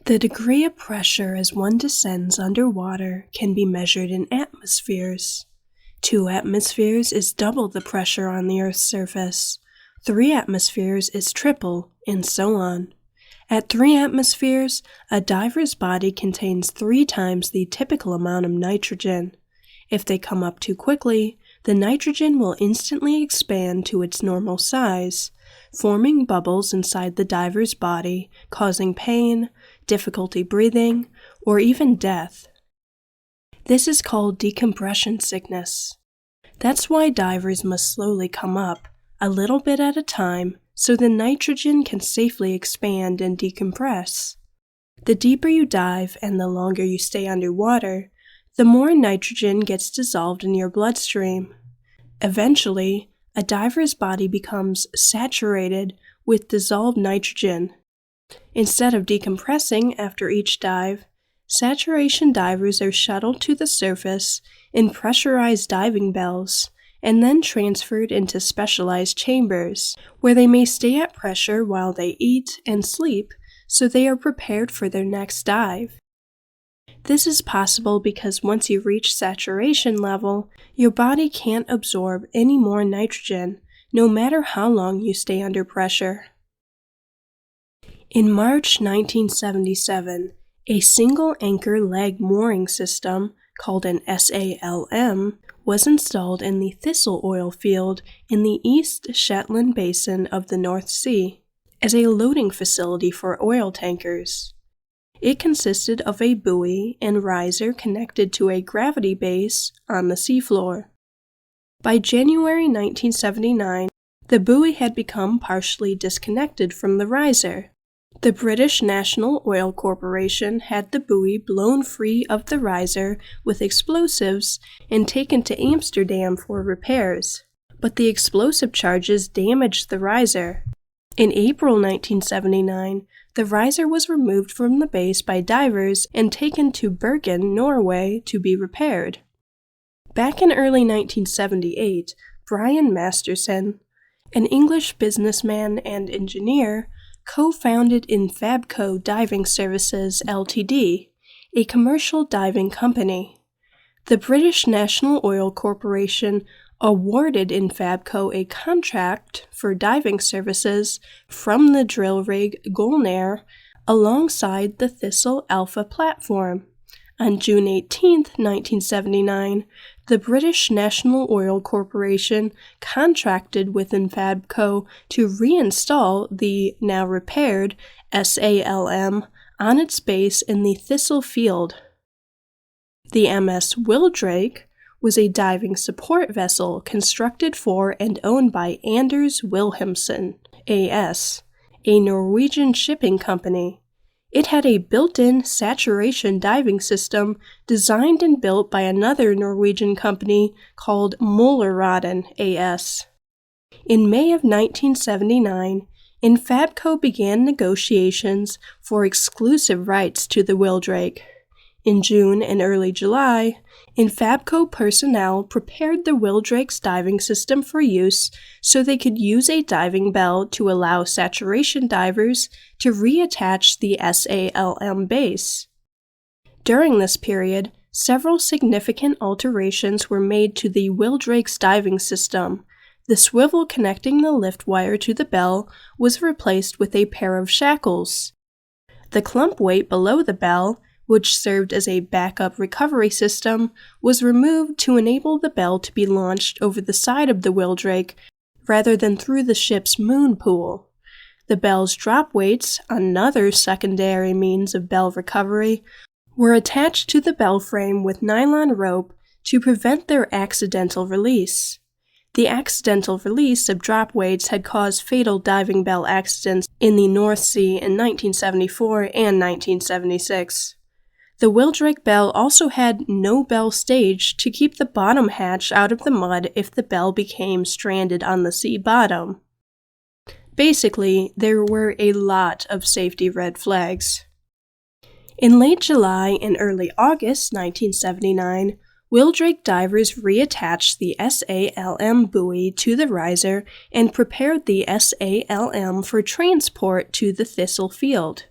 The degree of pressure as one descends underwater can be measured in atmospheres. 2 atmospheres is double the pressure on the Earth's surface. 3 atmospheres is triple, and so on. At 3 atmospheres, a diver's body contains 3 times the typical amount of nitrogen. If they come up too quickly, the nitrogen will instantly expand to its normal size, forming bubbles inside the diver's body, causing pain, difficulty breathing, or even death. This is called decompression sickness. That's why divers must slowly come up, a little bit at a time, so the nitrogen can safely expand and decompress. The deeper you dive and the longer you stay underwater, the more nitrogen gets dissolved in your bloodstream. Eventually, a diver's body becomes saturated with dissolved nitrogen. Instead of decompressing after each dive, saturation divers are shuttled to the surface in pressurized diving bells and then transferred into specialized chambers, where they may stay at pressure while they eat and sleep so they are prepared for their next dive. This is possible because once you reach saturation level, your body can't absorb any more nitrogen, no matter how long you stay under pressure. In March 1977, a single anchor leg mooring system, called an SALM, was installed in the thistle oil field in the East Shetland Basin of the North Sea as a loading facility for oil tankers. It consisted of a buoy and riser connected to a gravity base on the seafloor. By January 1979, the buoy had become partially disconnected from the riser. The British National Oil Corporation had the buoy blown free of the riser with explosives and taken to Amsterdam for repairs, but the explosive charges damaged the riser. In April 1979, the riser was removed from the base by divers and taken to Bergen, Norway, to be repaired. Back in early 1978, Brian Masterson, an English businessman and engineer, co-founded Infabco Diving Services Ltd., a commercial diving company. The British National Oil Corporation awarded Infabco a contract for diving services from the drill rig Guiel alongside the Thistle Alpha platform. On June 18, 1979, the British National Oil Corporation contracted with Infabco to reinstall the now repaired SALM on its base in the Thistle field. The MS Wildrake was a diving support vessel constructed for and owned by Anders Wilhelmsen AS, a Norwegian shipping company. It had a built-in saturation diving system designed and built by another Norwegian company called Møllerøden AS. In May of 1979, Infabco began negotiations for exclusive rights to the Wildrake. In June and early July, Infabco personnel prepared the Wildrake's diving system for use so they could use a diving bell to allow saturation divers to reattach the SALM base. During this period, several significant alterations were made to the Wildrake's diving system. The swivel connecting the lift wire to the bell was replaced with a pair of shackles. The clump weight below the bell, which served as a backup recovery system, was removed to enable the bell to be launched over the side of the Wildrake rather than through the ship's moon pool. The bell's drop weights, another secondary means of bell recovery, were attached to the bell frame with nylon rope to prevent their accidental release. The accidental release of drop weights had caused fatal diving bell accidents in the North Sea in 1974 and 1976. The Wildrake bell also had no bell stage to keep the bottom hatch out of the mud if the bell became stranded on the sea bottom. Basically, there were a lot of safety red flags. In late July and early August 1979, Wildrake divers reattached the SALM buoy to the riser and prepared the SALM for transport to the Thistle field.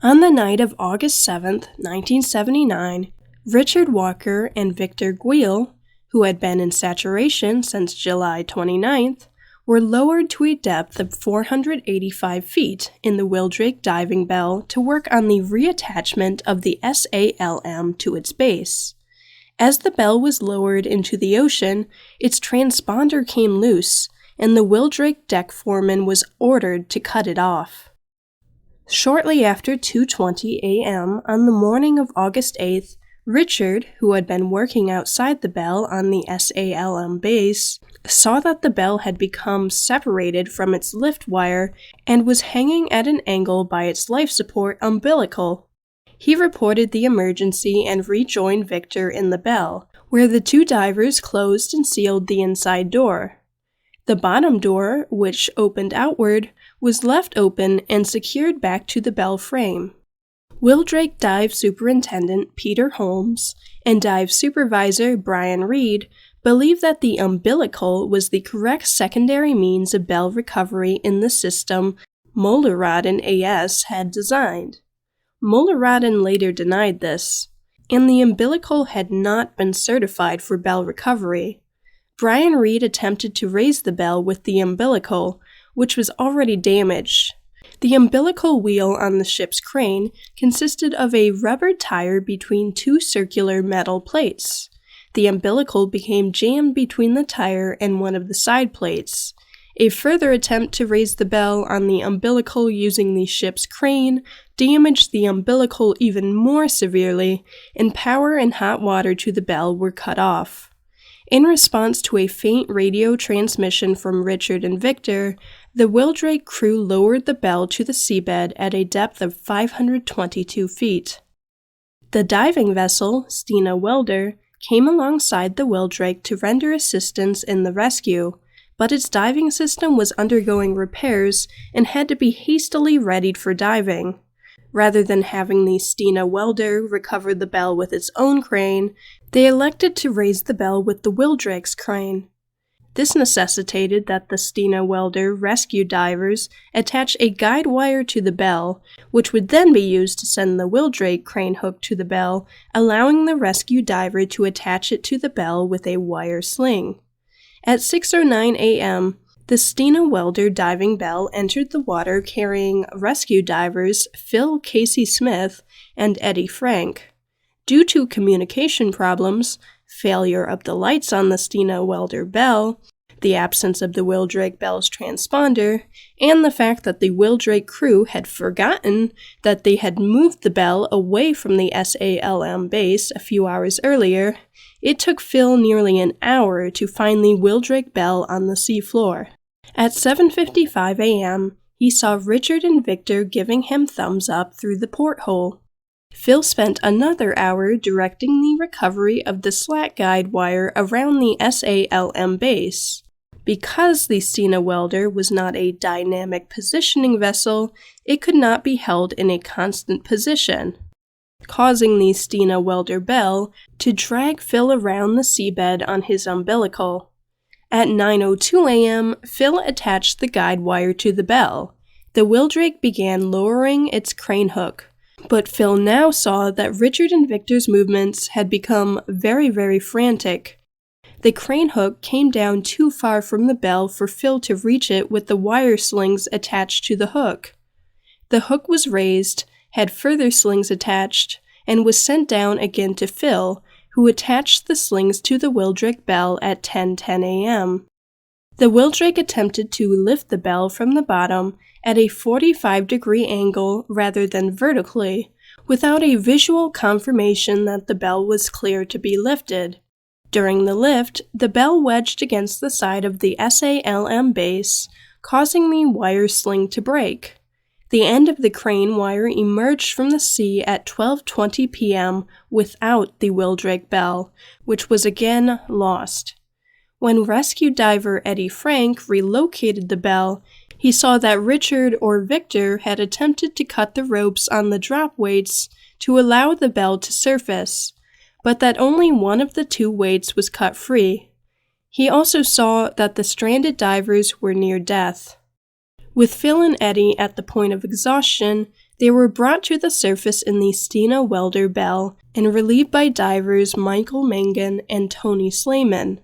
On the night of August 7, 1979, Richard Walker and Victor Guiel, who had been in saturation since July 29th, were lowered to a depth of 485 feet in the Wildrake diving bell to work on the reattachment of the SALM to its base. As the bell was lowered into the ocean, its transponder came loose, and the Wildrake deck foreman was ordered to cut it off. Shortly after 2:20 a.m. on the morning of August 8th, Richard, who had been working outside the bell on the SALM base, saw that the bell had become separated from its lift wire and was hanging at an angle by its life support umbilical. He reported the emergency and rejoined Victor in the bell, where the two divers closed and sealed the inside door. The bottom door, which opened outward, was left open and secured back to the bell frame. Wildrake Dive Superintendent Peter Holmes and Dive Supervisor Brian Reed believe that the umbilical was the correct secondary means of bell recovery in the system Mollerodden AS had designed. Mollerodden later denied this, and the umbilical had not been certified for bell recovery. Brian Reed attempted to raise the bell with the umbilical, which was already damaged. The umbilical wheel on the ship's crane consisted of a rubber tire between two circular metal plates. The umbilical became jammed between the tire and one of the side plates. A further attempt to raise the bell on the umbilical using the ship's crane damaged the umbilical even more severely, and power and hot water to the bell were cut off. In response to a faint radio transmission from Richard and Victor, the Wildrake crew lowered the bell to the seabed at a depth of 522 feet. The diving vessel, Stina Welder, came alongside the Wildrake to render assistance in the rescue, but its diving system was undergoing repairs and had to be hastily readied for diving. Rather than having the Stina Welder recover the bell with its own crane, they elected to raise the bell with the Wildrake's crane. This necessitated that the Stina Welder rescue divers attach a guide wire to the bell, which would then be used to send the Wildrake crane hook to the bell, allowing the rescue diver to attach it to the bell with a wire sling. At 6:09 a.m., the Stina Welder diving bell entered the water carrying rescue divers Phil Casey Smith and Eddie Frank. Due to communication problems, failure of the lights on the Stina Welder bell, the absence of the Wildrake bell's transponder, and the fact that the Wildrake crew had forgotten that they had moved the bell away from the SALM base a few hours earlier, it took Phil nearly an hour to find the Wildrake bell on the seafloor. At 7:55 a.m., he saw Richard and Victor giving him thumbs up through the porthole. Phil spent another hour directing the recovery of the slack guide wire around the SALM base. Because the Stina Welder was not a dynamic positioning vessel, it could not be held in a constant position, causing the Stina Welder bell to drag Phil around the seabed on his umbilical. At 9:02 a.m., Phil attached the guide wire to the bell. The Wildrake began lowering its crane hook, but Phil now saw that Richard and Victor's movements had become very, very frantic. The crane hook came down too far from the bell for Phil to reach it with the wire slings attached to the hook. The hook was raised, had further slings attached, and was sent down again to Phil, who attached the slings to the Wildrake bell at 10:10 a.m. The Wildrake attempted to lift the bell from the bottom at a 45-degree angle rather than vertically, without a visual confirmation that the bell was clear to be lifted. During the lift, the bell wedged against the side of the SALM base, causing the wire sling to break. The end of the crane wire emerged from the sea at 12:20 p.m. without the Wildrake bell, which was again lost. When rescue diver Eddie Frank relocated the bell, he saw that Richard or Victor had attempted to cut the ropes on the drop weights to allow the bell to surface, but that only one of the two weights was cut free. He also saw that the stranded divers were near death. With Phil and Eddie at the point of exhaustion, They were brought to the surface in the Stina Welder Bell and relieved by divers Michael Mangan and Tony Slayman.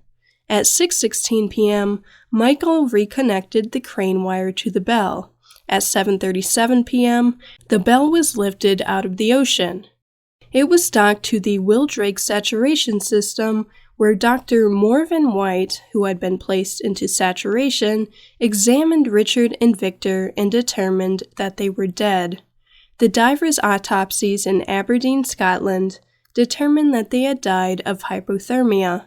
At 6:16 p.m., Michael reconnected the crane wire to the bell. At 7:37 p.m., the bell was lifted out of the ocean. It was docked to the Wildrake saturation system, where Dr. Morven White, who had been placed into saturation, examined Richard and Victor and determined that they were dead. The divers' autopsies in Aberdeen, Scotland, determined that they had died of hypothermia.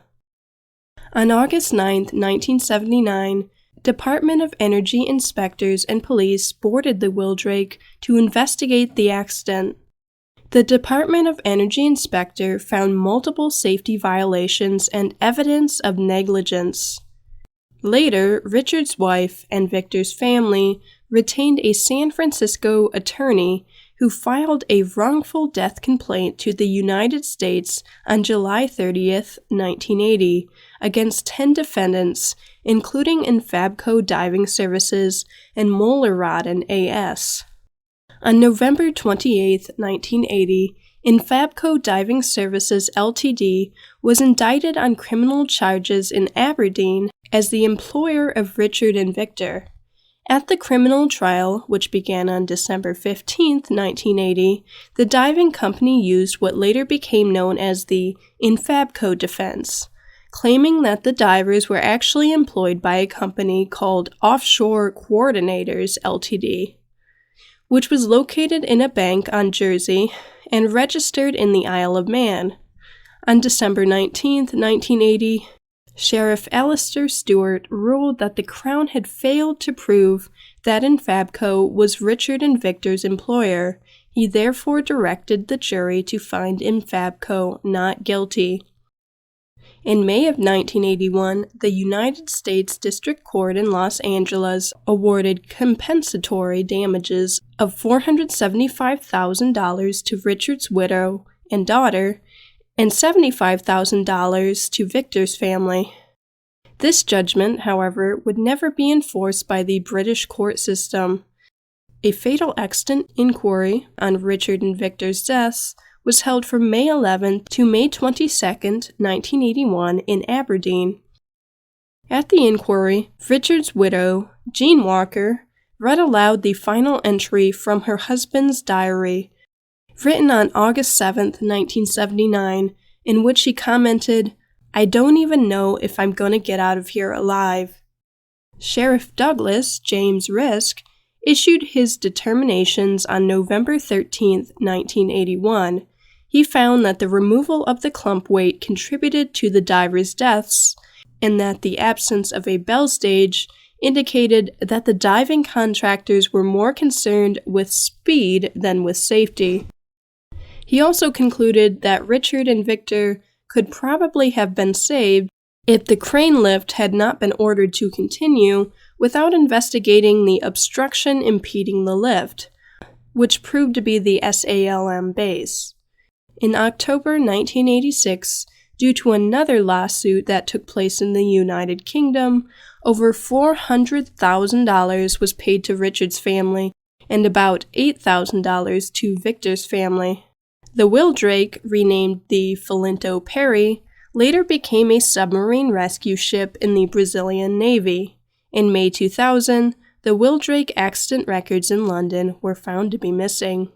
On August 9, 1979, Department of Energy inspectors and police boarded the Wildrake to investigate the accident. The Department of Energy inspector found multiple safety violations and evidence of negligence. Later, Richard's wife and Victor's family retained a San Francisco attorney who filed a wrongful death complaint to the United States on July 30, 1980, against 10 defendants, including Infabco Diving Services and Moller-Rodden AS. On November 28, 1980, Infabco Diving Services Ltd. was indicted on criminal charges in Aberdeen as the employer of Richard and Victor. At the criminal trial, which began on December 15, 1980, the diving company used what later became known as the Infabco defense, claiming that the divers were actually employed by a company called Offshore Coordinators Ltd., which was located in a bank on Jersey and registered in the Isle of Man. On December 19, 1980, Sheriff Alistair Stewart ruled that the Crown had failed to prove that Infabco was Richard and Victor's employer. He therefore directed the jury to find Infabco not guilty. In May of 1981, the United States District Court in Los Angeles awarded compensatory damages of $475,000 to Richard's widow and daughter, and $75,000 to Victor's family. This judgment, however, would never be enforced by the British court system. A fatal accident inquiry on Richard and Victor's deaths was held from May 11 to May 22, 1981 in Aberdeen. At the inquiry, Richard's widow, Jean Walker, read aloud the final entry from her husband's diary, written on August 7, 1979, in which she commented, "I don't even know if I'm gonna get out of here alive." Sheriff Douglas James Risk issued his determinations on November 13, 1981. He found that the removal of the clump weight contributed to the divers' deaths, and that the absence of a bell stage indicated that the diving contractors were more concerned with speed than with safety. He also concluded that Richard and Victor could probably have been saved if the crane lift had not been ordered to continue without investigating the obstruction impeding the lift, which proved to be the SALM base. In October 1986, due to another lawsuit that took place in the United Kingdom, over $400,000 was paid to Richard's family and about $8,000 to Victor's family. The Wildrake, renamed the Filinto Perry, later became a submarine rescue ship in the Brazilian Navy. In May 2000, the Wildrake accident records in London were found to be missing.